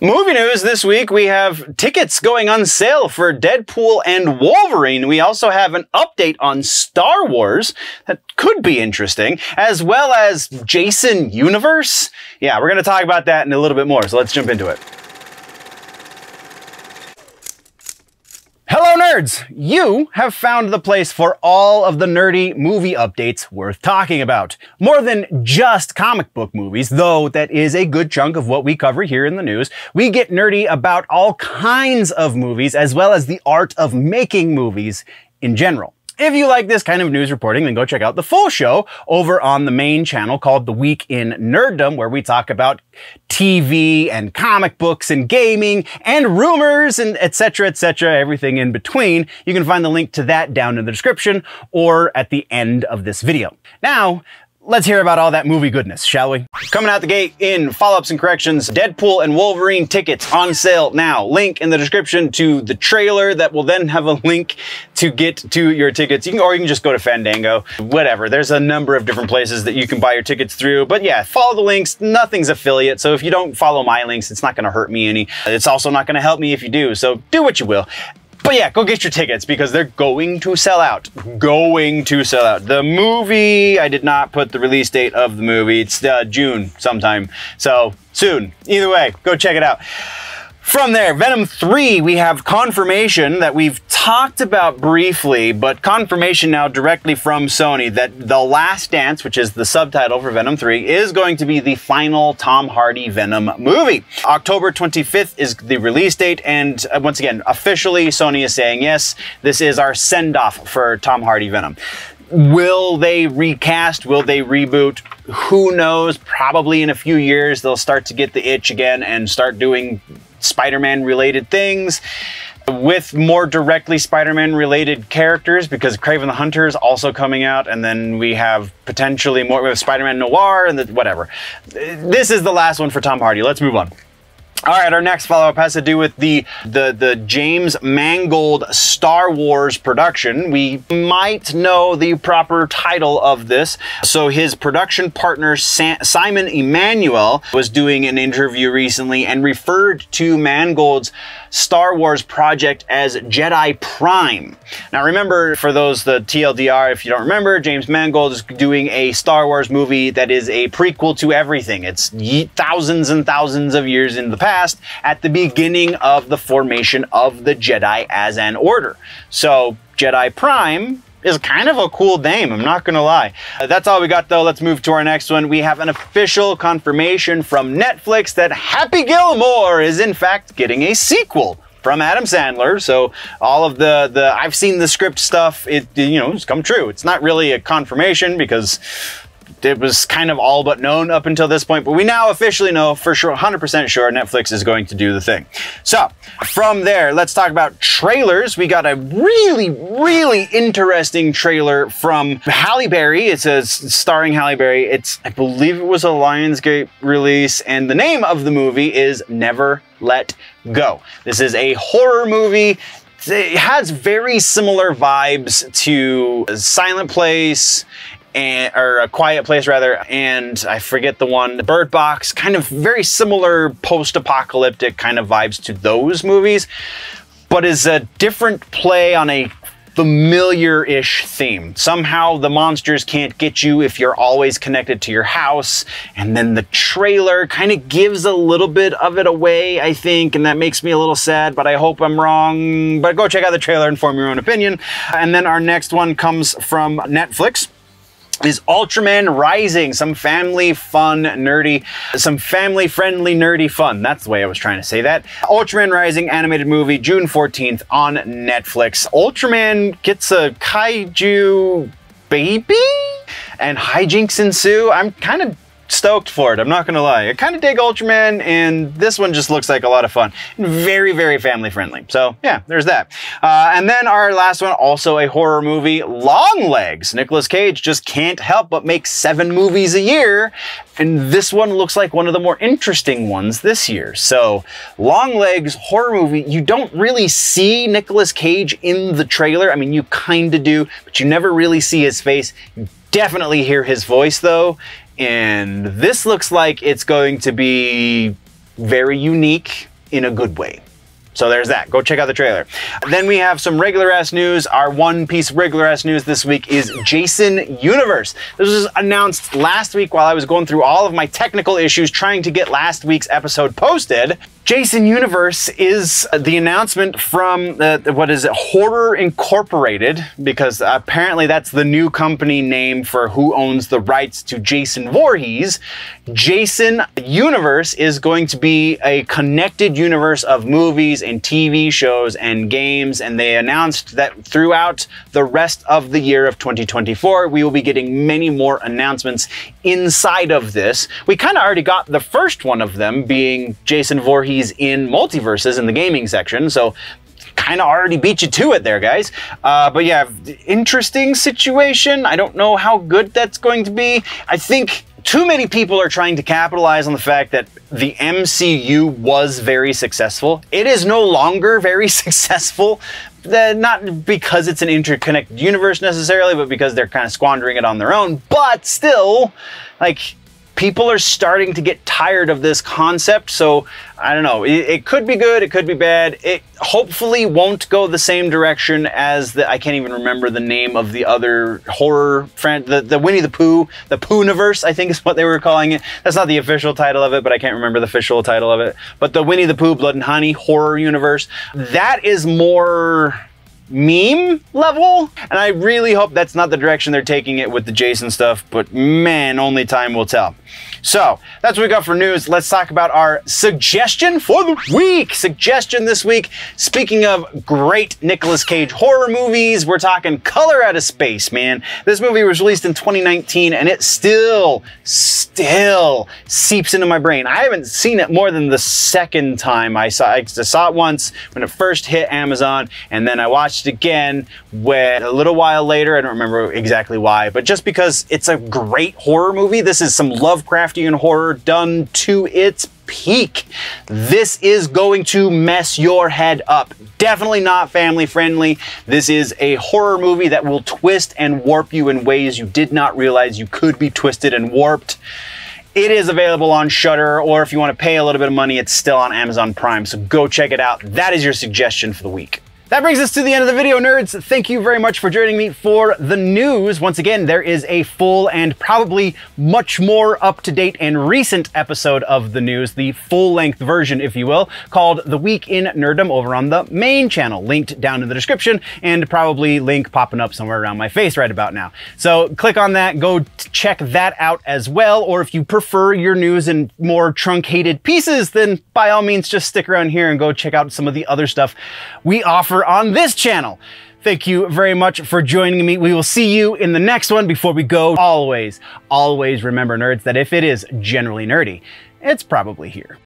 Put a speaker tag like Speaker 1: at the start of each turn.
Speaker 1: Movie news this week, we have tickets going on sale for Deadpool and Wolverine. We also have an update on Star Wars that could be interesting, as well as Jason Universe. Yeah, we're going to talk about that in a little bit more, so let's jump into it. Hello nerds! You have found the place for all of the nerdy movie updates worth talking about. More than just comic book movies, though that is a good chunk of what we cover here in the news. We get nerdy about all kinds of movies, as well as the art of making movies in general. If you like this kind of news reporting, then go check out the full show over on the main channel called The Week in Nerddom, where we talk about TV and comic books and gaming and rumors and etc., everything in between. You can find the link to that down in the description or at the end of this video. Now, let's hear about all that movie goodness, shall we? Coming out the gate in follow-ups and corrections, Deadpool and Wolverine tickets on sale now. Link in the description to the trailer that will then have a link to get to your tickets. Or you can just go to Fandango, whatever. There's a number of different places that you can buy your tickets through. But yeah, follow the links. Nothing's affiliate. So if you don't follow my links, it's not going to hurt me any. It's also not going to help me if you do. So do what you will. But yeah, go get your tickets because they're going to sell out. Going to sell out. The movie, I did not put the release date of the movie. It's June sometime. So soon. Either way, go check it out. From there, Venom 3, we have confirmation that we've talked about briefly, but confirmation now directly from Sony that The Last Dance, which is the subtitle for Venom 3, is going to be the final Tom Hardy Venom movie. October 25th is the release date, and once again, officially Sony is saying, yes, this is our send-off for Tom Hardy Venom. Will they recast? Will they reboot? Who knows? Probably in a few years they'll start to get the itch again and start doing Spider-Man related things with more directly Spider-Man related characters, because Kraven the Hunter is also coming out, and then we have potentially more with Spider-Man Noir and whatever. This is the last one for Tom Hardy. Let's move on. All right, our next follow-up has to do with the James Mangold Star Wars production. We might know the proper title of this. So his production partner, Simon Emanuel, was doing an interview recently and referred to Mangold's Star Wars project as Jedi Prime. Now remember, for those, the TLDR, if you don't remember, James Mangold is doing a Star Wars movie that is a prequel to everything. It's thousands and thousands of years in the past, at the beginning of the formation of the Jedi as an order. So Jedi Prime is kind of a cool name, I'm not gonna lie. That's all we got though. Let's move to our next one. We have an official confirmation from Netflix that Happy Gilmore is in fact getting a sequel from Adam Sandler. So all of the I've seen the script stuff, it's come true. It's not really a confirmation because it was kind of all but known up until this point, but we now officially know for sure, 100% sure, Netflix is going to do the thing. So from there, let's talk about trailers. We got a really interesting trailer from Halle Berry. It says starring Halle Berry. I believe it was a Lionsgate release, and the name of the movie is Never Let Go. This is a horror movie. It has very similar vibes to Silent Place, or A Quiet Place rather, and I forget the one, Bird Box, kind of very similar post-apocalyptic kind of vibes to those movies, but is a different play on a familiar-ish theme. Somehow the monsters can't get you if you're always connected to your house, and then the trailer kind of gives a little bit of it away, I think, and that makes me a little sad, but I hope I'm wrong. But go check out the trailer and form your own opinion. And then our next one comes from Netflix. Is Ultraman Rising, some family-friendly, nerdy fun. That's the way I was trying to say that. Ultraman Rising animated movie, June 14th on Netflix. Ultraman gets a kaiju baby and hijinks ensue. I'm kind of stoked for it, I'm not gonna lie. I kind of dig Ultraman, and this one just looks like a lot of fun. Very family friendly. So yeah, there's that. And then our last one, also a horror movie, Longlegs. Nicolas Cage just can't help but make 7 movies a year, and this one looks like one of the more interesting ones this year. So Longlegs horror movie, you don't really see Nicolas Cage in the trailer. I mean, you kind of do, but you never really see his face. You definitely hear his voice though. And this looks like it's going to be very unique in a good way. So there's that. Go check out the trailer. Then we have some regular ass news. Our one piece of regular ass news this week is Jason Universe. This was announced last week while I was going through all of my technical issues trying to get last week's episode posted. Jason Universe is the announcement from what is it, Horror Incorporated, because apparently that's the new company name for who owns the rights to Jason Voorhees. Jason Universe is going to be a connected universe of movies and TV shows and games, and they announced that throughout the rest of the year of 2024, we will be getting many more announcements inside of this. We kind of already got the first one of them, being Jason Voorhees in Multiverses in the gaming section, so kind of already beat you to it there, guys. But yeah, interesting situation. I don't know how good that's going to be. I think too many people are trying to capitalize on the fact that the MCU was very successful. It is no longer very successful. Not because it's an interconnected universe necessarily, but because they're kind of squandering it on their own. But still, like, people are starting to get tired of this concept, so I don't know. It could be good, it could be bad. It hopefully won't go the same direction as I can't even remember the name of the other horror the Winnie the Pooh, the Poohniverse, I think is what they were calling it. That's not the official title of it, but I can't remember the official title of it. But the Winnie the Pooh Blood and Honey horror universe, that is more meme level, and I really hope that's not the direction they're taking it with the Jason stuff, but man, only time will tell. So that's what we got for news. Let's talk about our suggestion for the week. Suggestion this week, speaking of great Nicolas Cage horror movies, we're talking Color Out of Space, man. This movie was released in 2019 and it still seeps into my brain. I haven't seen it more than the second time I saw it. I saw it once when it first hit Amazon, and then I watched it again when a little while later. I don't remember exactly why, but just because it's a great horror movie. This is some Lovecraftian horror done to its peak. This is going to mess your head up. Definitely not family friendly. This is a horror movie that will twist and warp you in ways you did not realize you could be twisted and warped. It is available on Shudder, or if you want to pay a little bit of money, it's still on Amazon Prime, so go check it out. That is your suggestion for the week. That brings us to the end of the video, nerds. Thank you very much for joining me for the news. Once again, there is a full and probably much more up-to-date and recent episode of the news, the full-length version, if you will, called The Week in Nerddom over on the main channel, linked down in the description, and probably link popping up somewhere around my face right about now. So click on that, go check that out as well, or if you prefer your news in more truncated pieces, then by all means just stick around here and go check out some of the other stuff we offer on this channel. Thank you very much for joining me. We will see you in the next one. Before we go, always remember, nerds, that if it is generally nerdy, it's probably here.